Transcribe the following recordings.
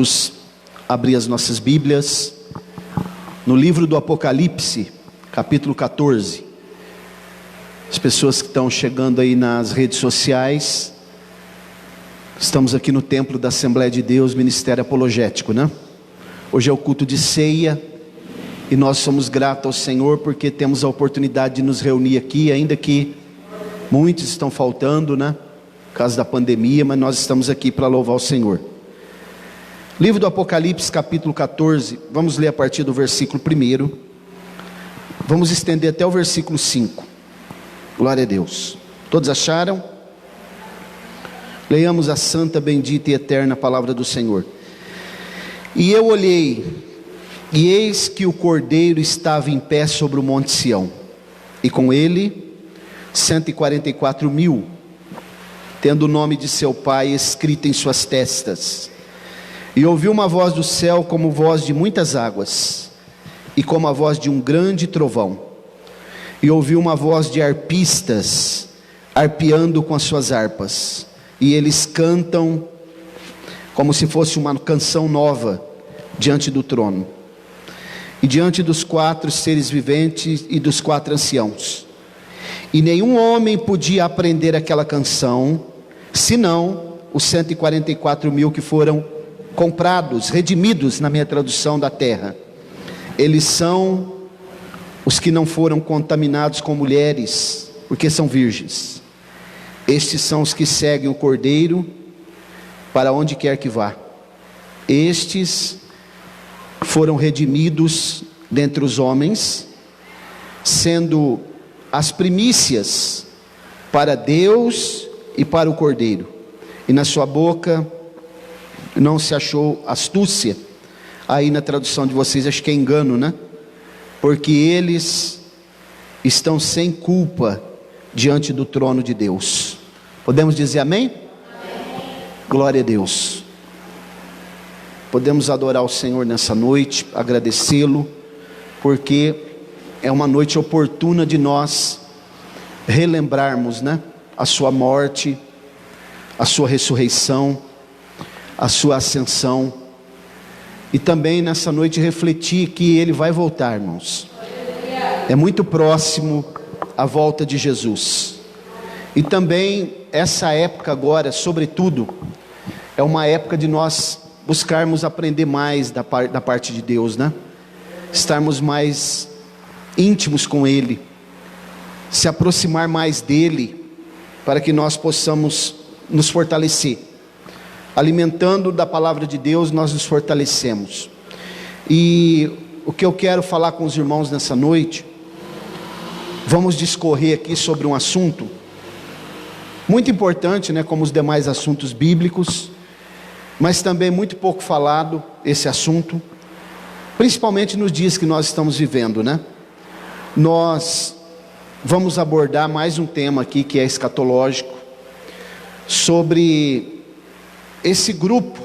juntos abrir as nossas Bíblias no livro do Apocalipse, capítulo 14. As pessoas que estão chegando aí nas redes sociais, estamos aqui no templo da Assembleia de Deus, Ministério Apologético, né? Hoje é o culto de ceia e nós somos gratos ao Senhor porque temos a oportunidade de nos reunir aqui, ainda que muitos estão faltando, né? Por causa da pandemia, mas nós estamos aqui para louvar o Senhor. Livro do Apocalipse, capítulo 14, vamos ler a partir do versículo 1, vamos estender até o versículo 5, glória a Deus. Todos acharam? Leiamos a santa, bendita e eterna palavra do Senhor. E eu olhei, e eis que o Cordeiro estava em pé sobre o monte Sião, e com ele 144.000, tendo o nome de seu pai escrito em suas testas. E ouvi uma voz do céu como voz de muitas águas, e como a voz de um grande trovão. E ouvi uma voz de arpistas, arpeando com as suas harpas. E eles cantam como se fosse uma canção nova diante do trono. E diante dos 4 seres viventes e dos 4 anciãos. E nenhum homem podia aprender aquela canção, senão os 144.000 que foram comprados, redimidos na minha tradução da terra. Eles são os que não foram contaminados com mulheres, porque são virgens. Estes são os que seguem o Cordeiro para onde quer que vá. Estes foram redimidos dentre os homens, sendo as primícias para Deus e para o Cordeiro. E na sua boca não se achou astúcia. Aí na tradução de vocês acho que é engano, né? Porque eles estão sem culpa diante do trono de Deus. Podemos dizer amém? Amém. Glória a Deus. Podemos adorar o Senhor nessa noite, agradecê-lo, porque é uma noite oportuna de nós relembrarmos, né? A sua morte, a sua ressurreição, a sua ascensão, e também nessa noite refletir que Ele vai voltar, irmãos. É muito próximo a volta de Jesus. E também essa época agora, sobretudo, é uma época de nós buscarmos aprender mais da parte de Deus, né? Estarmos mais íntimos com Ele, se aproximar mais dEle, para que nós possamos nos fortalecer. Alimentando da palavra de Deus, nós nos fortalecemos. E o que eu quero falar com os irmãos nessa noite, vamos discorrer aqui sobre um assunto muito importante, né, como os demais assuntos bíblicos, mas também muito pouco falado esse assunto, principalmente nos dias que nós estamos vivendo, né? Nós vamos abordar mais um tema aqui que é escatológico, sobre esse grupo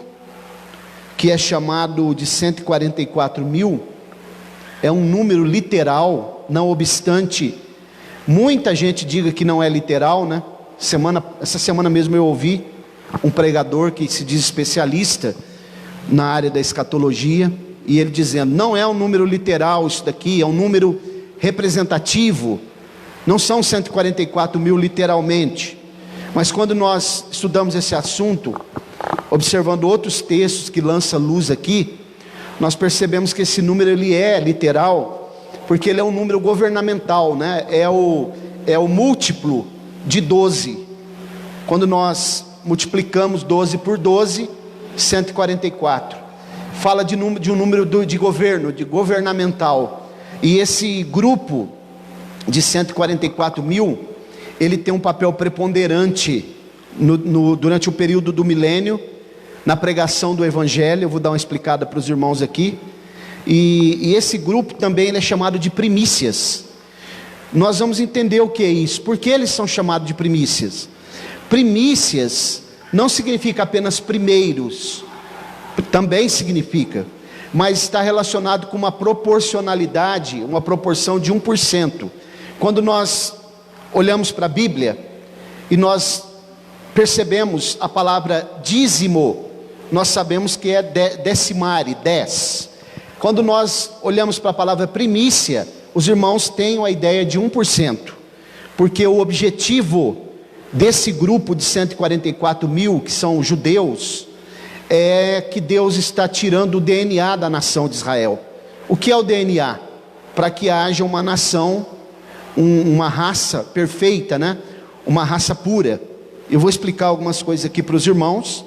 que é chamado de 144.000, é um número literal, não obstante muita gente diga que não é literal, né? Essa semana mesmo eu ouvi um pregador que se diz especialista na área da escatologia, e ele dizendo, não é um número literal isso daqui, é um número representativo, não são 144.000 literalmente, mas quando nós estudamos esse assunto, observando outros textos que lançam luz aqui, nós percebemos que esse número ele é literal, porque ele é um número governamental, né? É o múltiplo de 12. Quando nós multiplicamos 12 por 12, 144. Fala de um número de governo, de governamental. E esse grupo de 144.000, ele tem um papel preponderante durante o período do milênio, na pregação do Evangelho. Eu vou dar uma explicada para os irmãos aqui. E esse grupo também ele é chamado de primícias. Nós vamos entender o que é isso. Por que eles são chamados de primícias? Primícias não significa apenas primeiros, também significa, mas está relacionado com uma proporcionalidade, uma proporção de 1%. Quando nós olhamos para a Bíblia e nós percebemos a palavra dízimo, nós sabemos que é decimare, 10. Quando nós olhamos para a palavra primícia, os irmãos têm a ideia de 1%, porque o objetivo desse grupo de 144 mil, que são judeus, é que Deus está tirando o DNA da nação de Israel. O que é o DNA? Para que haja uma nação, uma raça perfeita, né? Uma raça pura. Eu vou explicar algumas coisas aqui para os irmãos.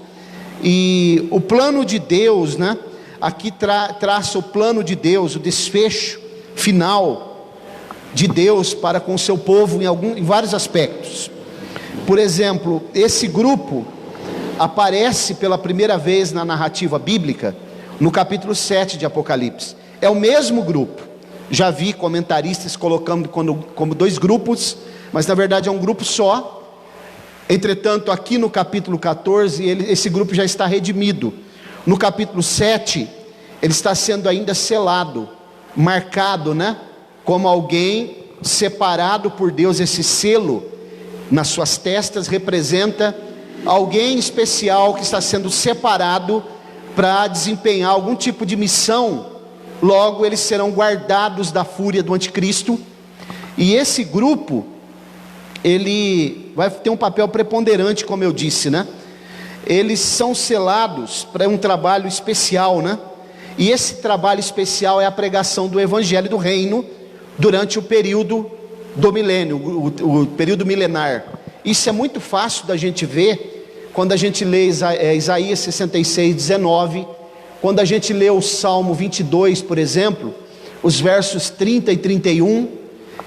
E o plano de Deus, né? Aqui traça o plano de Deus, o desfecho final de Deus para com o seu povo em vários aspectos. Por exemplo, esse grupo aparece pela primeira vez na narrativa bíblica no capítulo 7 de Apocalipse. É o mesmo grupo. Já vi comentaristas colocando como dois grupos, mas na verdade é um grupo só. Entretanto, aqui no capítulo 14, esse grupo já está redimido. No capítulo 7, ele está sendo ainda selado, marcado, né? Como alguém separado por Deus. Esse selo nas suas testas representa alguém especial que está sendo separado para desempenhar algum tipo de missão. Logo eles serão guardados da fúria do anticristo. E esse grupo, ele vai ter um papel preponderante, como eu disse, né? Eles são selados para um trabalho especial, né? E esse trabalho especial é a pregação do evangelho do reino durante o período do milênio, o período milenar. Isso é muito fácil da gente ver quando a gente lê Isaías 66, 19, quando a gente lê o Salmo 22, por exemplo, os versos 30 e 31,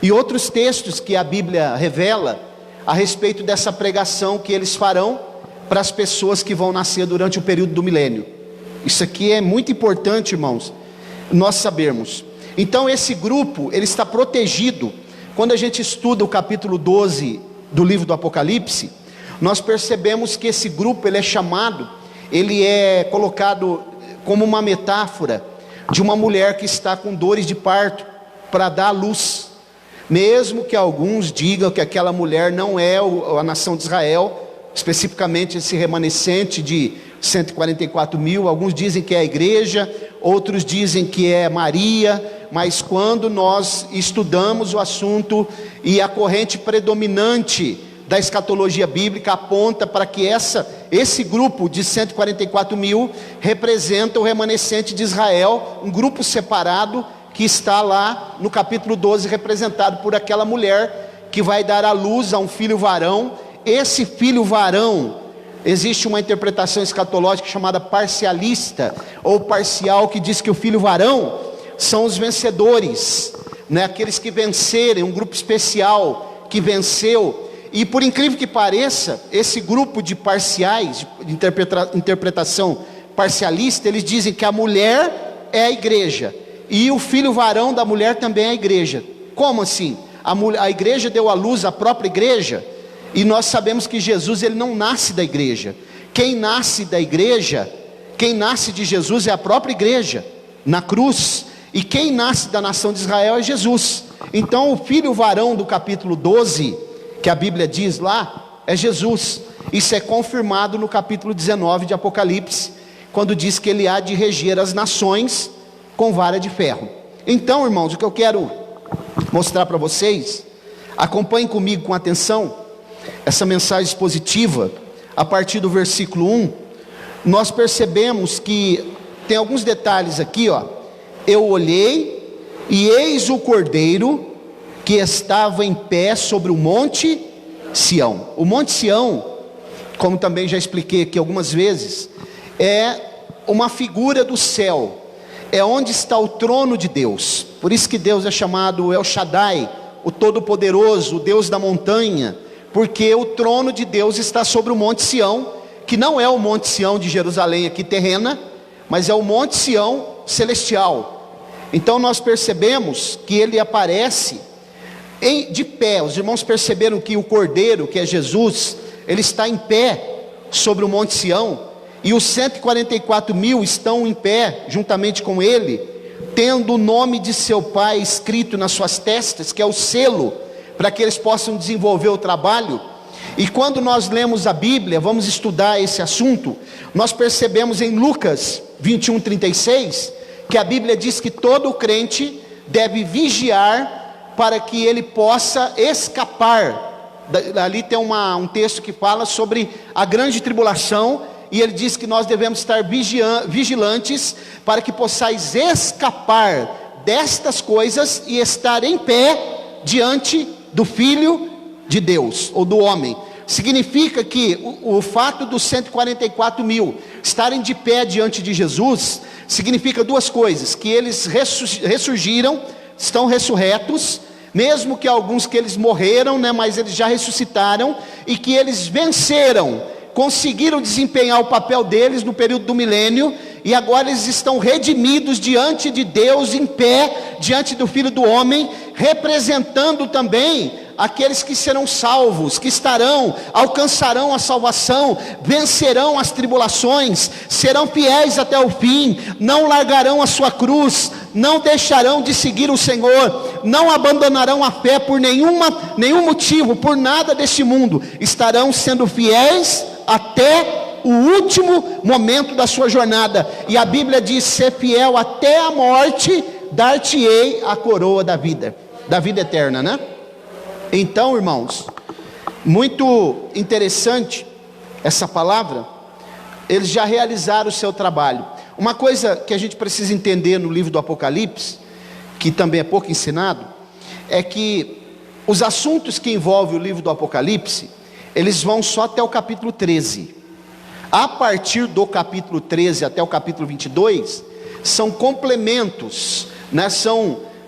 e outros textos que a Bíblia revela a respeito dessa pregação que eles farão para as pessoas que vão nascer durante o período do milênio. Isso aqui é muito importante, irmãos, nós sabermos. Então esse grupo, ele está protegido. Quando a gente estuda o capítulo 12 do livro do Apocalipse, nós percebemos que esse grupo, ele é chamado, ele é colocado como uma metáfora de uma mulher que está com dores de parto para dar à luz. Mesmo que alguns digam que aquela mulher não é a nação de Israel, especificamente esse remanescente de 144 mil, alguns dizem que é a igreja, outros dizem que é Maria, mas quando nós estudamos o assunto e a corrente predominante da escatologia bíblica aponta para que esse grupo de 144 mil representa o remanescente de Israel, um grupo separado que está lá no capítulo 12, representado por aquela mulher que vai dar à luz a um filho varão. Esse filho varão, existe uma interpretação escatológica chamada parcialista ou parcial, que diz que o filho varão são os vencedores, né? Aqueles que vencerem, um grupo especial que venceu. E por incrível que pareça, esse grupo de parciais, de interpretação parcialista, eles dizem que a mulher é a igreja e o filho varão da mulher também é a igreja. Como assim? A igreja deu à luz a própria igreja, e nós sabemos que Jesus, ele não nasce da igreja. Quem nasce da igreja, quem nasce de Jesus é a própria igreja, na cruz. E quem nasce da nação de Israel é Jesus. Então o filho varão do capítulo 12, que a Bíblia diz lá, é Jesus. Isso é confirmado no capítulo 19 de Apocalipse, quando diz que ele há de reger as nações com vara de ferro. Então, irmãos, o que eu quero mostrar para vocês, acompanhem comigo com atenção essa mensagem expositiva. A partir do versículo 1, nós percebemos que tem alguns detalhes aqui, ó. Eu olhei e eis o Cordeiro que estava em pé sobre o monte Sião. O monte Sião, como também já expliquei aqui algumas vezes, é uma figura do céu, é onde está o trono de Deus. Por isso que Deus é chamado El Shaddai, o Todo-Poderoso, o Deus da montanha, porque o trono de Deus está sobre o monte Sião, que não é o monte Sião de Jerusalém aqui terrena, mas é o monte Sião celestial. Então nós percebemos que ele aparece de pé. Os irmãos perceberam que o Cordeiro, que é Jesus, ele está em pé sobre o monte Sião, e os 144 mil estão em pé juntamente com ele, tendo o nome de seu pai escrito nas suas testas, que é o selo, para que eles possam desenvolver o trabalho. E quando nós lemos a Bíblia, vamos estudar esse assunto, nós percebemos em Lucas 21:36, que a Bíblia diz que todo crente deve vigiar para que ele possa escapar. Ali tem um texto que fala sobre a grande tribulação, e ele diz que nós devemos estar vigilantes para que possais escapar destas coisas e estar em pé diante do Filho de Deus, ou do homem. Significa que o fato dos 144 mil estarem de pé diante de Jesus, significa duas coisas: que eles ressurgiram, estão ressurretos, mesmo que alguns que eles morreram, mas eles já ressuscitaram, e que eles venceram, conseguiram desempenhar o papel deles no período do milênio, e agora eles estão redimidos diante de Deus, em pé, diante do Filho do Homem, representando também aqueles que serão salvos, que alcançarão a salvação, vencerão as tribulações, serão fiéis até o fim, não largarão a sua cruz, não deixarão de seguir o Senhor, não abandonarão a fé por nenhum motivo, por nada deste mundo, estarão sendo fiéis até o último momento da sua jornada. E a Bíblia diz: ser fiel até a morte, dar-te-ei a coroa da vida eterna, né? Então, irmãos, muito interessante essa palavra. Eles já realizaram o seu trabalho. Uma coisa que a gente precisa entender no livro do Apocalipse, que também é pouco ensinado, é que os assuntos que envolvem o livro do Apocalipse, eles vão só até o capítulo 13. A partir do capítulo 13 até o capítulo 22, são complementos,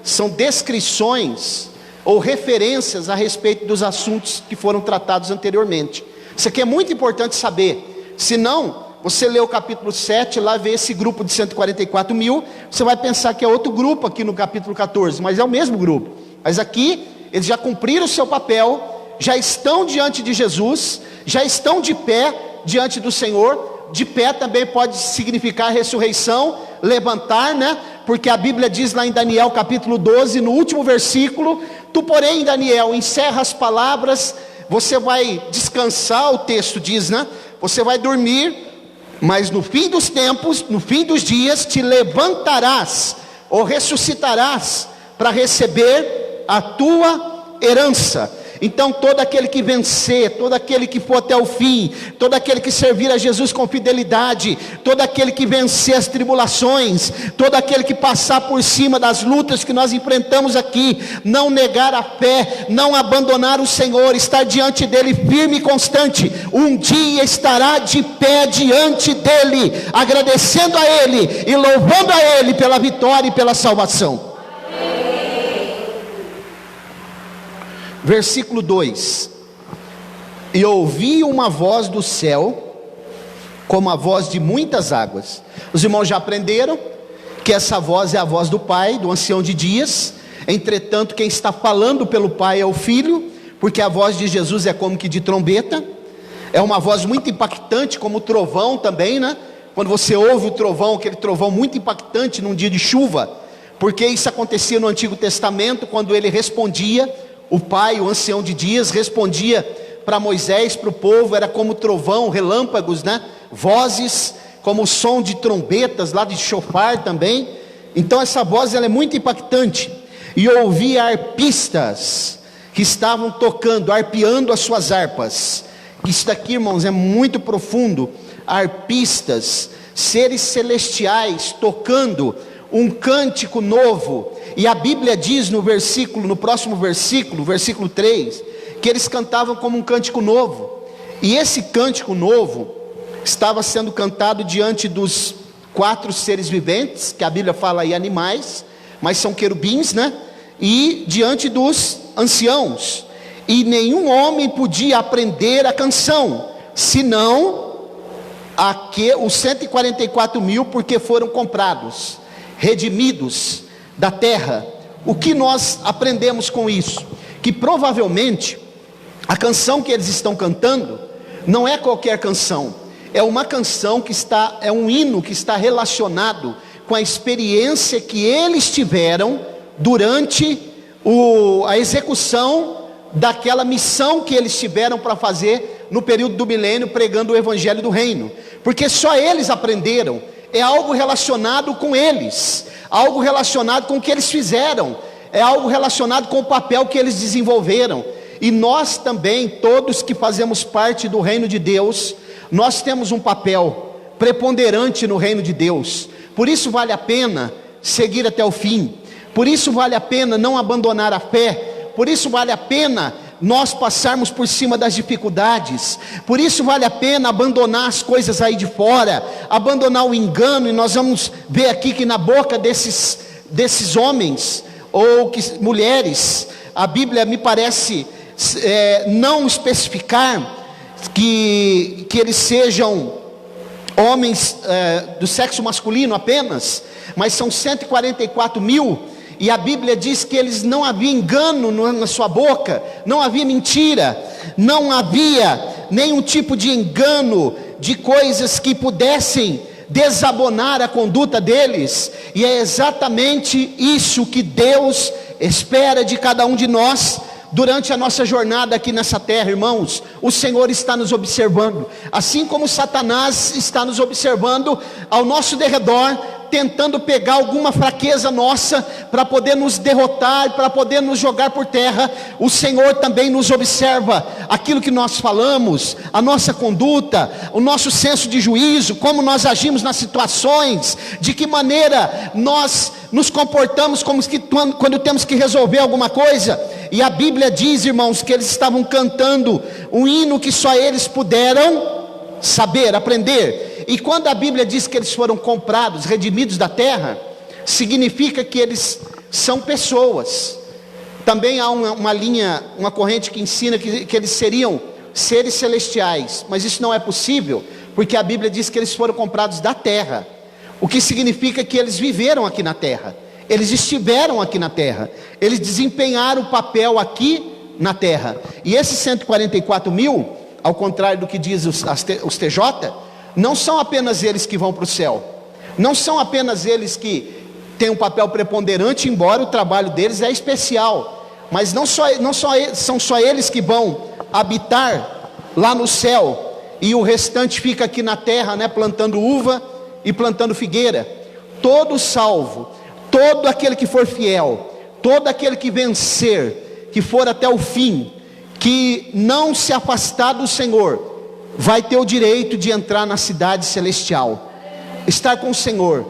são descrições ou referências a respeito dos assuntos que foram tratados anteriormente. Isso aqui é muito importante saber. Senão, você lê o capítulo 7, lá vê esse grupo de 144 mil, você vai pensar que é outro grupo aqui no capítulo 14, mas é o mesmo grupo. Mas aqui, eles já cumpriram o seu papel, já estão diante de Jesus, já estão de pé diante do Senhor. De pé também pode significar ressurreição, levantar, porque a Bíblia diz lá em Daniel capítulo 12, no último versículo: tu porém, Daniel, encerra as palavras, você vai descansar, o texto diz, você vai dormir, mas no fim dos tempos, no fim dos dias, te levantarás, ou ressuscitarás, para receber a tua herança. Então todo aquele que vencer, todo aquele que for até o fim, todo aquele que servir a Jesus com fidelidade, todo aquele que vencer as tribulações, todo aquele que passar por cima das lutas que nós enfrentamos aqui, não negar a fé, não abandonar o Senhor, estar diante dele firme e constante, um dia estará de pé diante dele, agradecendo a ele e louvando a ele pela vitória e pela salvação. Versículo 2: e ouvi uma voz do céu, como a voz de muitas águas. Os irmãos já aprenderam que essa voz é a voz do Pai, do ancião de dias. Entretanto, quem está falando pelo Pai é o Filho, porque a voz de Jesus é como que de trombeta. É uma voz muito impactante, como o trovão também, Quando você ouve o trovão, aquele trovão muito impactante num dia de chuva, porque isso acontecia no Antigo Testamento, quando ele respondia. O Pai, o ancião de dias, respondia para Moisés, para o povo, era como trovão, relâmpagos, vozes, como o som de trombetas, lá de chofar também. Então essa voz ela é muito impactante. E eu ouvi arpistas que estavam tocando, arpeando as suas harpas. Isso daqui, irmãos, é muito profundo. Arpistas, seres celestiais tocando um cântico novo. E a Bíblia diz no próximo versículo, versículo 3, que eles cantavam como um cântico novo. E esse cântico novo estava sendo cantado diante dos 4 seres viventes, que a Bíblia fala aí animais, mas são querubins, e diante dos anciãos. E nenhum homem podia aprender a canção, senão os 144 mil, porque foram comprados, redimidos da terra. O que nós aprendemos com isso? Que provavelmente a canção que eles estão cantando não é qualquer canção, é uma canção é um hino que está relacionado com a experiência que eles tiveram durante a execução daquela missão que eles tiveram para fazer no período do milênio, pregando o evangelho do reino, porque só eles aprenderam. É algo relacionado com eles, algo relacionado com o que eles fizeram, é algo relacionado com o papel que eles desenvolveram. E nós também, todos que fazemos parte do reino de Deus, nós temos um papel preponderante no reino de Deus. Por isso vale a pena seguir até o fim, por isso vale a pena não abandonar a fé, por isso vale a pena nós passarmos por cima das dificuldades, por isso vale a pena abandonar as coisas aí de fora, abandonar o engano. E nós vamos ver aqui que na boca desses homens, ou mulheres, a Bíblia me parece não especificar que eles sejam homens do sexo masculino apenas, mas são 144 mil, e a Bíblia diz que eles não havia engano na sua boca, não havia mentira, não havia nenhum tipo de engano, de coisas que pudessem desabonar a conduta deles. E é exatamente isso que Deus espera de cada um de nós durante a nossa jornada aqui nessa terra, irmãos. O Senhor está nos observando, assim como Satanás está nos observando ao nosso derredor, tentando pegar alguma fraqueza nossa para poder nos derrotar, para poder nos jogar por terra. O Senhor também nos observa aquilo que nós falamos, a nossa conduta, o nosso senso de juízo, como nós agimos nas situações, de que maneira nós nos comportamos quando temos que resolver alguma coisa. E a Bíblia diz, irmãos, que eles estavam cantando um hino que só eles puderam saber, aprender. E quando a Bíblia diz que eles foram comprados, redimidos da terra, significa que eles são pessoas. Também há uma corrente que ensina que eles seriam seres celestiais, mas isso não é possível, porque a Bíblia diz que eles foram comprados da terra, o que significa que eles viveram aqui na terra, eles estiveram aqui na terra, eles desempenharam o papel aqui na terra. E esses 144 mil, ao contrário do que diz os TJ, não são apenas eles que vão para o céu, não são apenas eles que têm um papel preponderante, embora o trabalho deles é especial, mas são só eles que vão habitar lá no céu, e o restante fica aqui na terra, né, plantando uva e plantando figueira. Todo salvo, todo aquele que for fiel, todo aquele que vencer, que for até o fim, que não se afastar do Senhor, vai ter o direito de entrar na cidade celestial, estar com o Senhor,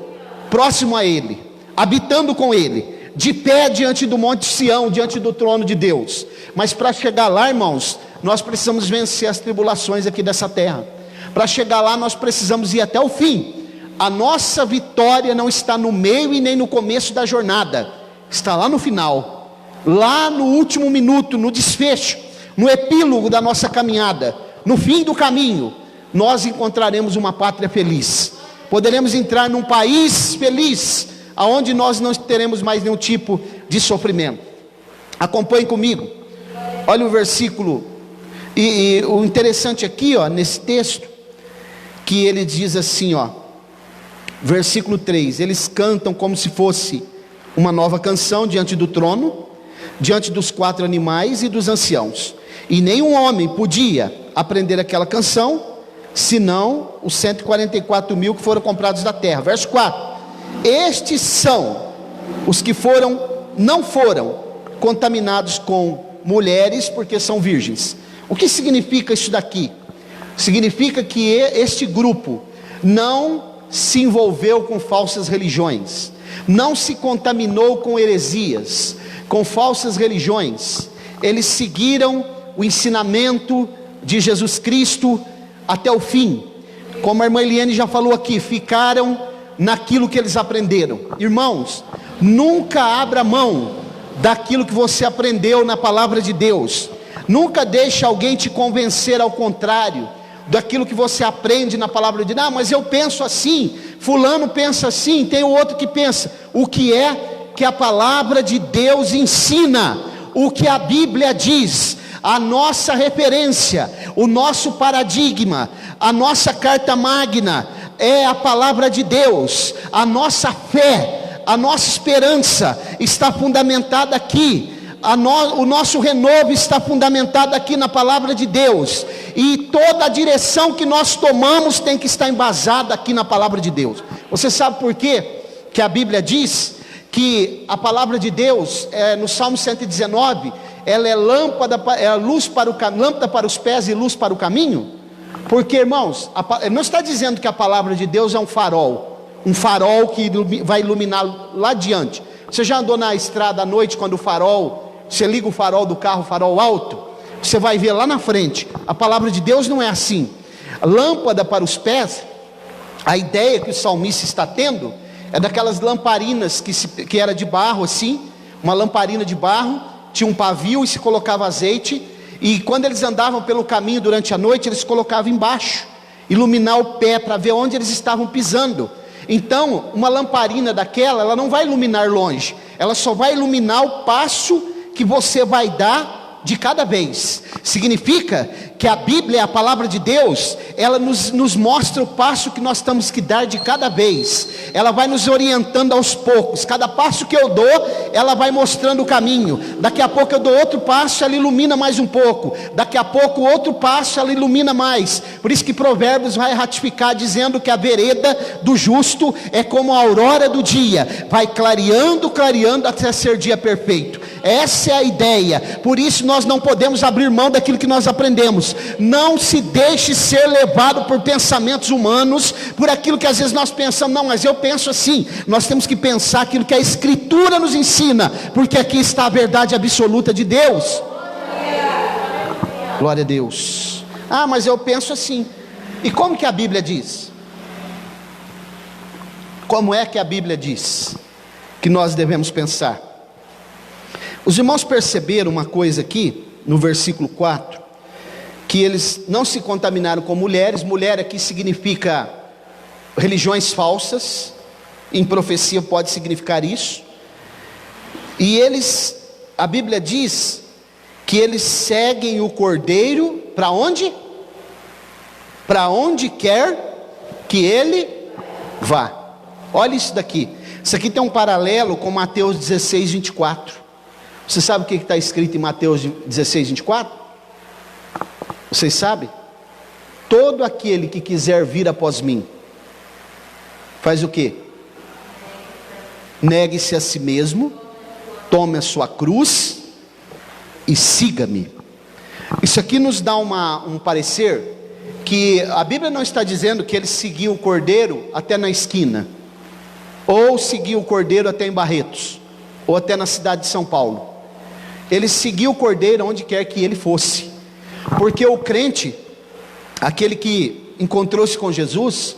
próximo a Ele, habitando com Ele, de pé diante do monte Sião, diante do trono de Deus. Mas para chegar lá, irmãos, nós precisamos vencer as tribulações aqui dessa terra. Para chegar lá nós precisamos ir até o fim. A nossa vitória não está no meio e nem no começo da jornada, está lá no final, lá no último minuto, no desfecho, no epílogo da nossa caminhada. No fim do caminho, nós encontraremos uma pátria feliz, poderemos entrar num país feliz, aonde nós não teremos mais nenhum tipo de sofrimento. Acompanhe comigo, olha o versículo, e o interessante aqui, nesse texto, que ele diz assim, versículo 3, eles cantam como se fosse uma nova canção diante do trono, diante dos 4 animais e dos anciãos, e nenhum homem podia aprender aquela canção, senão os 144 mil que foram comprados da terra. Verso 4, estes são os que não foram contaminados com mulheres, porque são virgens. O que significa isso daqui? Significa que este grupo não se envolveu com falsas religiões, não se contaminou com heresias, com falsas religiões. Eles seguiram o ensinamento de Jesus Cristo até o fim. Como a irmã Eliane já falou aqui, ficaram naquilo que eles aprenderam. Irmãos, nunca abra mão daquilo que você aprendeu na palavra de Deus. Nunca deixe alguém te convencer ao contrário daquilo que você aprende na palavra de Deus. Mas eu penso assim, fulano pensa assim, tem o outro que pensa. O que é que a palavra de Deus ensina? O que a Bíblia diz? A nossa referência, o nosso paradigma, a nossa carta magna é a palavra de Deus. A nossa fé, a nossa esperança está fundamentada aqui. o nosso renovo está fundamentado aqui na palavra de Deus, e toda a direção que nós tomamos tem que estar embasada aqui na palavra de Deus. Você sabe por quê? Que a Bíblia diz que a palavra de Deus, no Salmo 119, ela é lâmpada, luz lâmpada para os pés e luz para o caminho. Porque, irmãos, não está dizendo que a palavra de Deus é um farol que vai iluminar lá adiante. Você já andou na estrada à noite, quando você liga o farol do carro, farol alto, você vai ver lá na frente. A palavra de Deus não é assim. A lâmpada para os pés, a ideia que o salmista está tendo, é daquelas lamparinas que era de barro assim, uma lamparina de barro, tinha um pavio e se colocava azeite, e quando eles andavam pelo caminho durante a noite, eles colocavam embaixo, iluminar o pé, para ver onde eles estavam pisando. Então, uma lamparina daquela, ela não vai iluminar longe, ela só vai iluminar o passo que você vai dar de cada vez. Significa que a Bíblia, a palavra de Deus, ela nos mostra o passo que nós temos que dar de cada vez. Ela vai nos orientando aos poucos. Cada passo que eu dou, ela vai mostrando o caminho. Daqui a pouco eu dou outro passo, ela ilumina mais um pouco. Daqui a pouco outro passo, ela ilumina mais. Por isso que Provérbios vai ratificar dizendo que a vereda do justo é como a aurora do dia, vai clareando, clareando até ser dia perfeito. Essa é a ideia. Por isso nós não podemos abrir mão daquilo que nós aprendemos. Não se deixe ser levado por pensamentos humanos, por aquilo que às vezes nós pensamos. Não, mas eu penso assim. Nós temos que pensar aquilo que a Escritura nos ensina, porque aqui está a verdade absoluta de Deus. Glória a Deus. Ah, mas eu penso assim. E como que a Bíblia diz? Como é que a Bíblia diz que nós devemos pensar? Os irmãos perceberam uma coisa aqui, no versículo 4, que eles não se contaminaram com mulheres. Mulher aqui significa religiões falsas, em profecia pode significar isso. E a Bíblia diz que eles seguem o Cordeiro, para onde? Para onde quer que ele vá. Olha isso daqui, isso aqui tem um paralelo com Mateus 16, 24. Você sabe o que está escrito em Mateus 16, 24? Vocês sabem? Todo aquele que quiser vir após mim, faz o quê? Negue-se a si mesmo, tome a sua cruz e siga-me. Isso aqui nos dá um parecer que a Bíblia não está dizendo que ele seguiu o Cordeiro até na esquina, ou seguiu o Cordeiro até em Barretos, ou até na cidade de São Paulo. Ele seguiu o Cordeiro onde quer que ele fosse, porque o crente, aquele que encontrou-se com Jesus,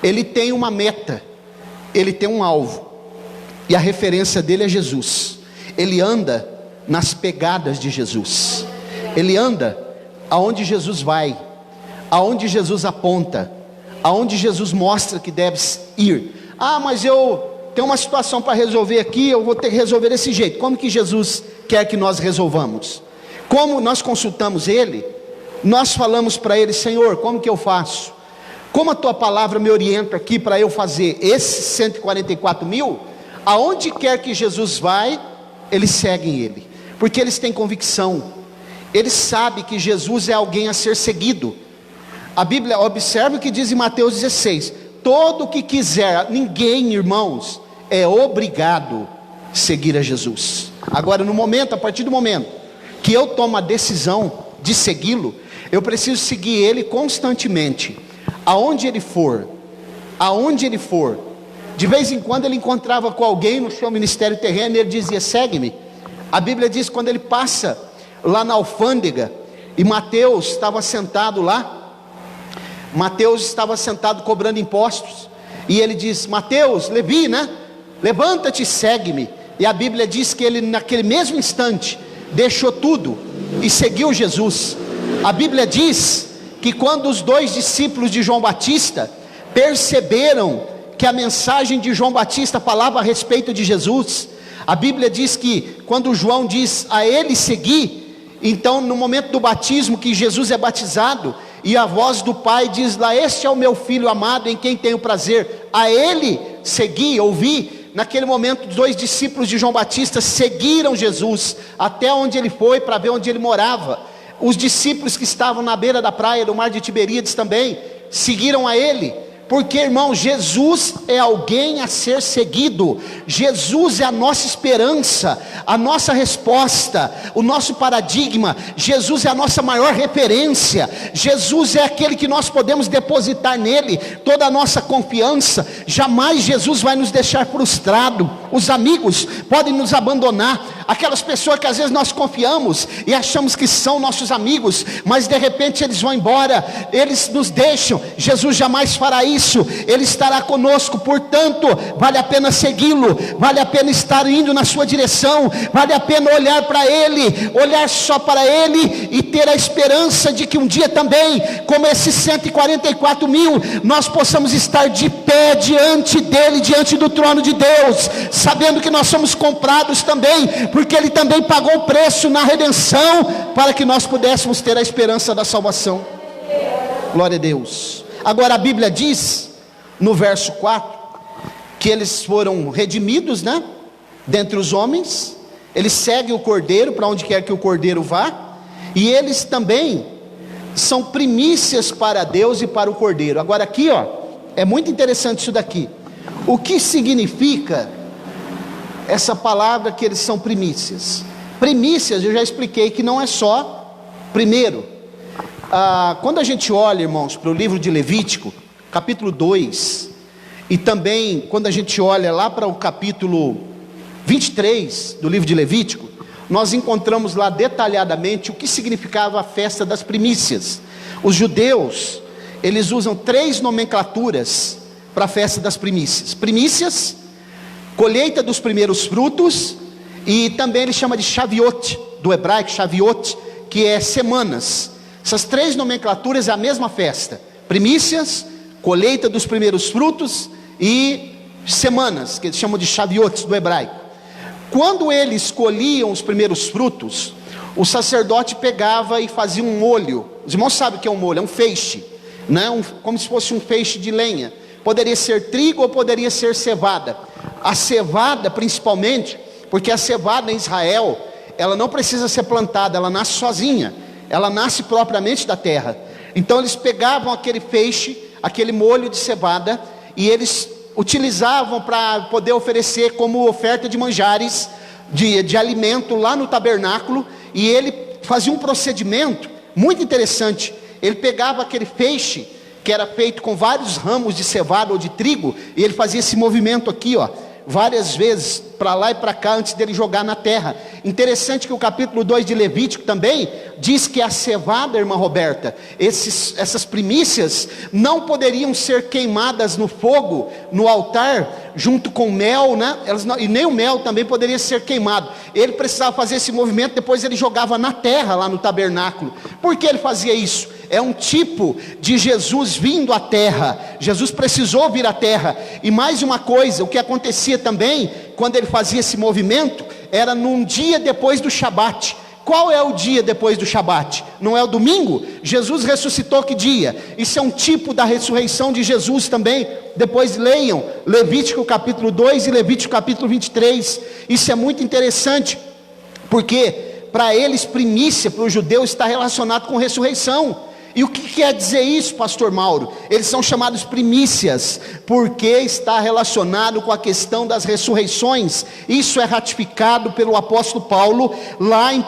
ele tem uma meta, ele tem um alvo, e a referência dele é Jesus. Ele anda nas pegadas de Jesus, ele anda aonde Jesus vai, aonde Jesus aponta, aonde Jesus mostra que deve ir. Ah, mas eu tenho uma situação para resolver aqui, eu vou ter que resolver desse jeito. Como que Jesus quer que nós resolvamos? Como nós consultamos Ele, nós falamos para Ele: Senhor, como que eu faço? Como a Tua palavra me orienta aqui para eu fazer esses 144 mil? Aonde quer que Jesus vai, eles seguem Ele, porque eles têm convicção, eles sabem que Jesus é alguém a ser seguido. A Bíblia, observe o que diz em Mateus 16: todo que quiser, ninguém, irmãos, é obrigado a seguir a Jesus. Agora, a partir do momento que eu tomo a decisão de segui-lo, eu preciso seguir Ele constantemente, aonde Ele for, de vez em quando ele encontrava com alguém no seu ministério terreno, e ele dizia: segue-me. A Bíblia diz que quando ele passa lá na alfândega, e Mateus estava sentado lá, Mateus estava sentado cobrando impostos, e ele diz: Mateus, Levi, né? Levanta-te e segue-me. E a Bíblia diz que ele naquele mesmo instante deixou tudo e seguiu Jesus. A Bíblia diz que quando os 2 discípulos de João Batista perceberam que a mensagem de João Batista falava a respeito de Jesus, a Bíblia diz que quando João diz a ele seguir, então no momento do batismo que Jesus é batizado, e a voz do Pai diz lá: este é o meu filho amado em quem tenho prazer, a ele seguir, ouvir. naquele momento, 2 discípulos de João Batista seguiram Jesus até onde ele foi, para ver onde ele morava. Os discípulos que estavam na beira da praia do mar de Tiberíades também seguiram a ele. Porque, irmão, Jesus é alguém a ser seguido. Jesus é a nossa esperança, a nossa resposta, o nosso paradigma. Jesus é a nossa maior referência. Jesus é aquele que nós podemos depositar nele toda a nossa confiança. Jamais Jesus vai nos deixar frustrado. Os amigos podem nos abandonar. Aquelas pessoas que às vezes nós confiamos e achamos que são nossos amigos, mas de repente eles vão embora, eles nos deixam. Jesus jamais fará isso. Ele estará conosco, portanto, vale a pena segui-lo, vale a pena estar indo na sua direção, vale a pena olhar para ele, olhar só para ele e ter a esperança de que um dia também, como esses 144 mil, nós possamos estar de pé diante dele, diante do trono de Deus, sabendo que nós somos comprados também, porque ele também pagou o preço na redenção, para que nós pudéssemos ter a esperança da salvação. Glória a Deus. Agora a Bíblia diz, no verso 4, que eles foram redimidos, né? Dentre os homens, eles seguem o Cordeiro, para onde quer que o Cordeiro vá, e eles também são primícias para Deus e para o Cordeiro. Agora aqui, ó, é muito interessante isso daqui. O que significa essa palavra que eles são primícias? Primícias, eu já expliquei que não é só primeiro. Quando a gente olha, irmãos, para o livro de Levítico, capítulo 2, e também quando a gente olha lá para o capítulo 23 do livro de Levítico, nós encontramos lá detalhadamente o que significava a festa das primícias. Os judeus, eles usam 3 nomenclaturas para a festa das primícias: primícias, colheita dos primeiros frutos, e também ele chama de Shavuot, do hebraico Shavuot, que é semanas. Essas 3 nomenclaturas é a mesma festa: primícias, colheita dos primeiros frutos e semanas, que eles chamam de Shavuot do hebraico. Quando eles colhiam os primeiros frutos, o sacerdote pegava e fazia um molho. Os irmãos sabem o que é um molho, é um feixe, né? Como se fosse um feixe de lenha. Poderia ser trigo ou poderia ser cevada. A cevada principalmente, porque a cevada em Israel, ela não precisa ser plantada, ela nasce sozinha. Ela nasce propriamente da terra. Então eles pegavam aquele feixe, aquele molho de cevada, e eles utilizavam para poder oferecer como oferta de manjares, de alimento lá no tabernáculo. E ele fazia um procedimento muito interessante. Ele pegava aquele feixe, que era feito com vários ramos de cevada ou de trigo, e ele fazia esse movimento aqui, ó, várias vezes, para lá e para cá, antes dele jogar na terra. Interessante que o capítulo 2 de Levítico também diz que a cevada, irmã Roberta, essas primícias não poderiam ser queimadas no fogo, no altar, junto com mel, né? E nem o mel também poderia ser queimado. Ele precisava fazer esse movimento, depois ele jogava na terra, lá no tabernáculo. Por que ele fazia isso? É um tipo de Jesus vindo à terra. Jesus precisou vir à terra. E mais uma coisa, o que acontecia também, quando ele fazia esse movimento, era num dia depois do Shabat. Qual é o dia depois do Shabat? Não é o domingo? Jesus ressuscitou que dia? Isso é um tipo da ressurreição de Jesus também. Depois leiam Levítico capítulo 2 e Levítico capítulo 23. Isso é muito interessante, porque para eles primícia, para o judeu, está relacionado com ressurreição. E o que quer dizer isso, pastor Mauro? Eles são chamados primícias, porque está relacionado com a questão das ressurreições. Isso é ratificado pelo apóstolo Paulo, lá em 1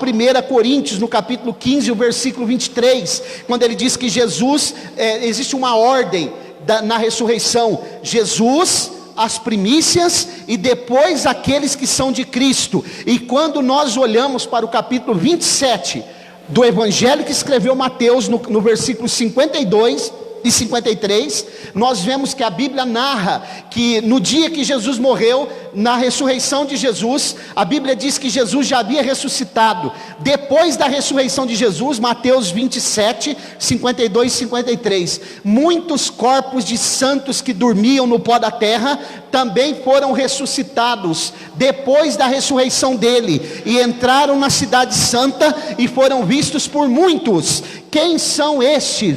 Coríntios, no capítulo 15, o versículo 23, quando ele diz que Jesus, existe uma ordem na ressurreição: Jesus, as primícias, e depois aqueles que são de Cristo. E quando nós olhamos para o capítulo 27, do evangelho que escreveu Mateus, no versículo 52 e 53, nós vemos que a Bíblia narra que no dia que Jesus morreu, na ressurreição de Jesus, a Bíblia diz que Jesus já havia ressuscitado. Depois da ressurreição de Jesus, Mateus 27, 52 e 53, muitos corpos de santos que dormiam no pó da terra, também foram ressuscitados, depois da ressurreição dele, e entraram na cidade santa, e foram vistos por muitos. Quem são estes?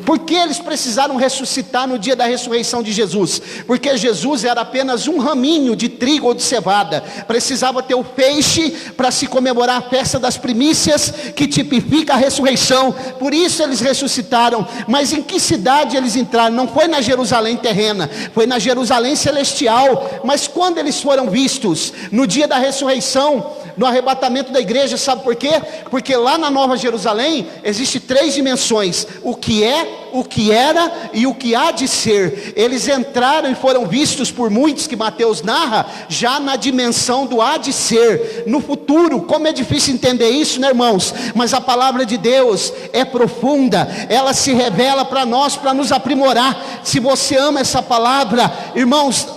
Por que eles precisaram ressuscitar no dia da ressurreição de Jesus? Porque Jesus era apenas um raminho de trigo ou de cevada. Precisava ter o feixe para se comemorar a festa das primícias, que tipifica a ressurreição. Por isso eles ressuscitaram. Mas em que cidade eles entraram? Não foi na Jerusalém terrena, foi na Jerusalém celestial. Mas quando eles foram vistos? No dia da ressurreição, no arrebatamento da igreja. Sabe por quê? Porque lá na Nova Jerusalém existe 3 dimensões: o que é, o que era e o que há de ser. Eles entraram e foram vistos por muitos, que Mateus narra, já na dimensão do há de ser, no futuro. Como é difícil entender isso, né, irmãos? Mas a palavra de Deus é profunda, ela se revela para nós, para nos aprimorar. Se você ama essa palavra, irmãos,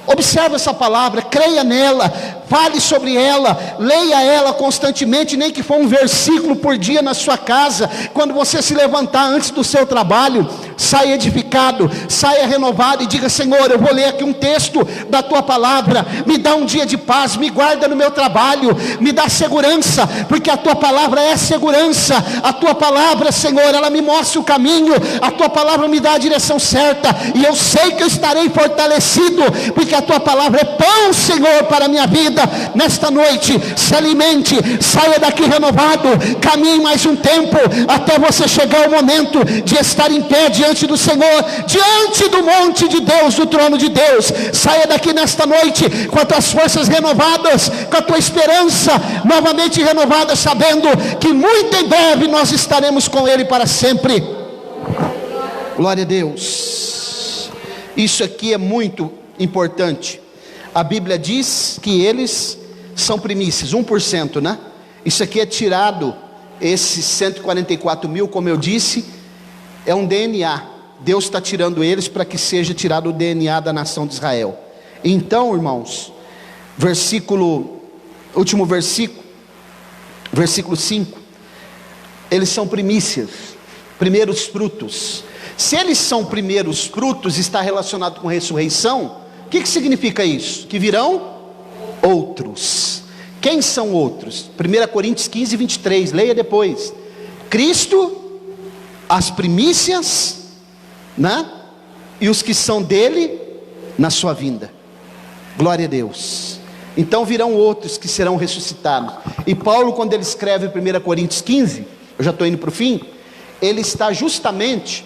observe essa palavra, creia nela, fale sobre ela, leia ela constantemente, nem que for um versículo por dia na sua casa. Quando você se levantar antes do seu trabalho, saia edificado, saia renovado e diga: Senhor, eu vou ler aqui um texto da tua palavra, me dá um dia de paz, me guarda no meu trabalho, me dá segurança, porque a tua palavra é segurança. A tua palavra, Senhor, ela me mostra o caminho, a tua palavra me dá a direção certa, e eu sei que eu estarei fortalecido, porque a tua palavra é pão, Senhor, para a minha vida. Nesta noite, se alimente, saia daqui renovado, caminhe mais um tempo, até você chegar ao momento de estar em pé diante do Senhor, diante do monte de Deus, do trono de Deus. Saia daqui nesta noite com as tuas forças renovadas, com a tua esperança novamente renovada, sabendo que muito em breve nós estaremos com Ele para sempre. Glória a Deus. Isso aqui é muito importante. A Bíblia diz que eles são primícias, 1%, né? Isso aqui é tirado, esses 144 mil, como eu disse, é um DNA. Deus está tirando eles para que seja tirado o DNA da nação de Israel. Então, irmãos, último versículo, versículo 5, eles são primícias, primeiros frutos. Se eles são primeiros frutos, está relacionado com ressurreição. O que significa isso? Que virão outros. Quem são outros? 1 Coríntios 15, 23, leia depois. Cristo, as primícias, né? E os que são dele na sua vinda. Glória a Deus. Então virão outros que serão ressuscitados. E Paulo, quando ele escreve 1 Coríntios 15, eu já estou indo para o fim, ele está justamente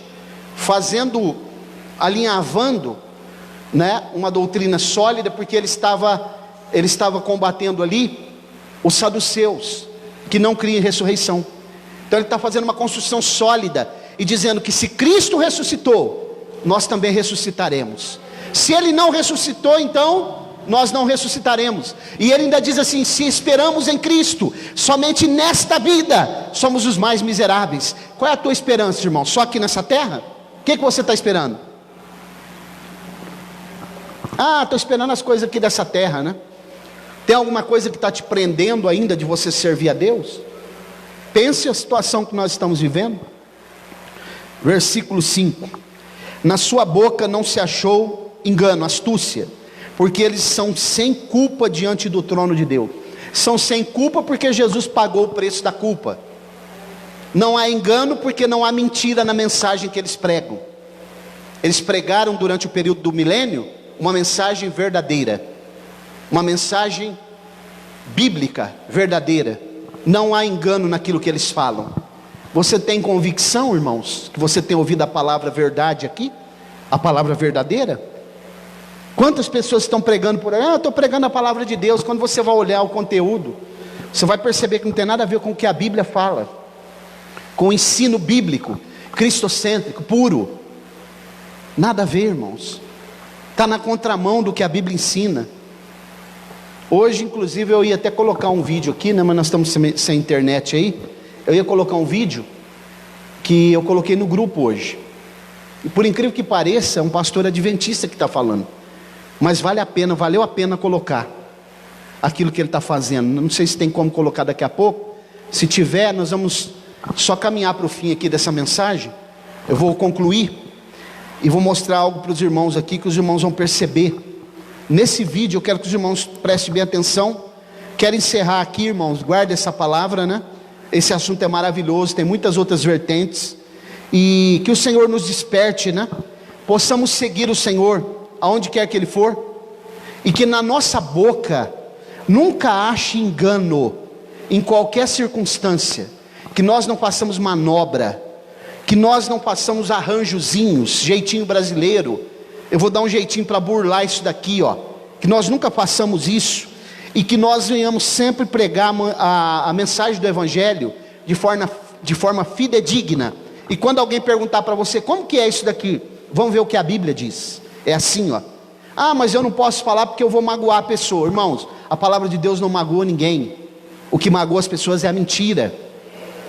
alinhavando, né, uma doutrina sólida, porque ele estava combatendo ali os saduceus, que não criam em ressurreição. Então ele está fazendo uma construção sólida, e dizendo que se Cristo ressuscitou, nós também ressuscitaremos. Se Ele não ressuscitou, então nós não ressuscitaremos. E ele ainda diz assim: se esperamos em Cristo, somente nesta vida, somos os mais miseráveis. Qual é a tua esperança, irmão? Só aqui nessa terra? O que você está esperando? Estou esperando as coisas aqui dessa terra, né? Tem alguma coisa que está te prendendo ainda de você servir a Deus? Pense a situação que nós estamos vivendo. Versículo 5: na sua boca não se achou engano, astúcia, porque eles são sem culpa diante do trono de Deus. São sem culpa porque Jesus pagou o preço da culpa. Não há engano porque não há mentira na mensagem que eles pregam. Eles pregaram durante o período do milênio uma mensagem verdadeira, uma mensagem bíblica verdadeira. Não há engano naquilo que eles falam. Você tem convicção, irmãos, que você tem ouvido a palavra verdade aqui? A palavra verdadeira? Quantas pessoas estão pregando por aí? Eu estou pregando a palavra de Deus. Quando você vai olhar o conteúdo, você vai perceber que não tem nada a ver com o que a Bíblia fala, com o ensino bíblico, cristocêntrico, puro. Nada a ver, irmãos. Está na contramão do que a Bíblia ensina. Hoje, inclusive, eu ia até colocar um vídeo aqui, né, mas nós estamos sem internet aí. Eu ia colocar um vídeo que eu coloquei no grupo hoje. E por incrível que pareça, é um pastor adventista que está falando. Mas valeu a pena colocar aquilo que ele está fazendo. Não sei se tem como colocar daqui a pouco. Se tiver, nós vamos só caminhar para o fim aqui dessa mensagem. Eu vou concluir e vou mostrar algo para os irmãos aqui, que os irmãos vão perceber. Nesse vídeo eu quero que os irmãos prestem bem atenção. Quero encerrar aqui, irmãos, guarde essa palavra, né? Esse assunto é maravilhoso, tem muitas outras vertentes. E que o Senhor nos desperte, né? Possamos seguir o Senhor aonde quer que Ele for, e que na nossa boca nunca ache engano em qualquer circunstância, que nós não façamos manobra, que nós não façamos arranjozinhos, jeitinho brasileiro, eu vou dar um jeitinho para burlar isso daqui, ó, que nós nunca façamos isso, e que nós venhamos sempre pregar a mensagem do Evangelho de forma fidedigna. E quando alguém perguntar para você, como que é isso daqui? Vamos ver o que a Bíblia diz. É assim, ó. Ah, mas eu não posso falar porque eu vou magoar a pessoa. Irmãos, a palavra de Deus não magoa ninguém. O que magoa as pessoas é a mentira.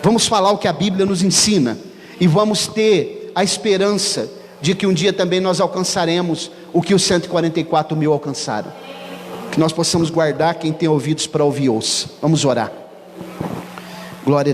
Vamos falar o que a Bíblia nos ensina, e vamos ter a esperança de que um dia também nós alcançaremos o que os 144 mil alcançaram. Que nós possamos guardar. Quem tem ouvidos para ouvir, ouça. Vamos orar. Glória a Deus.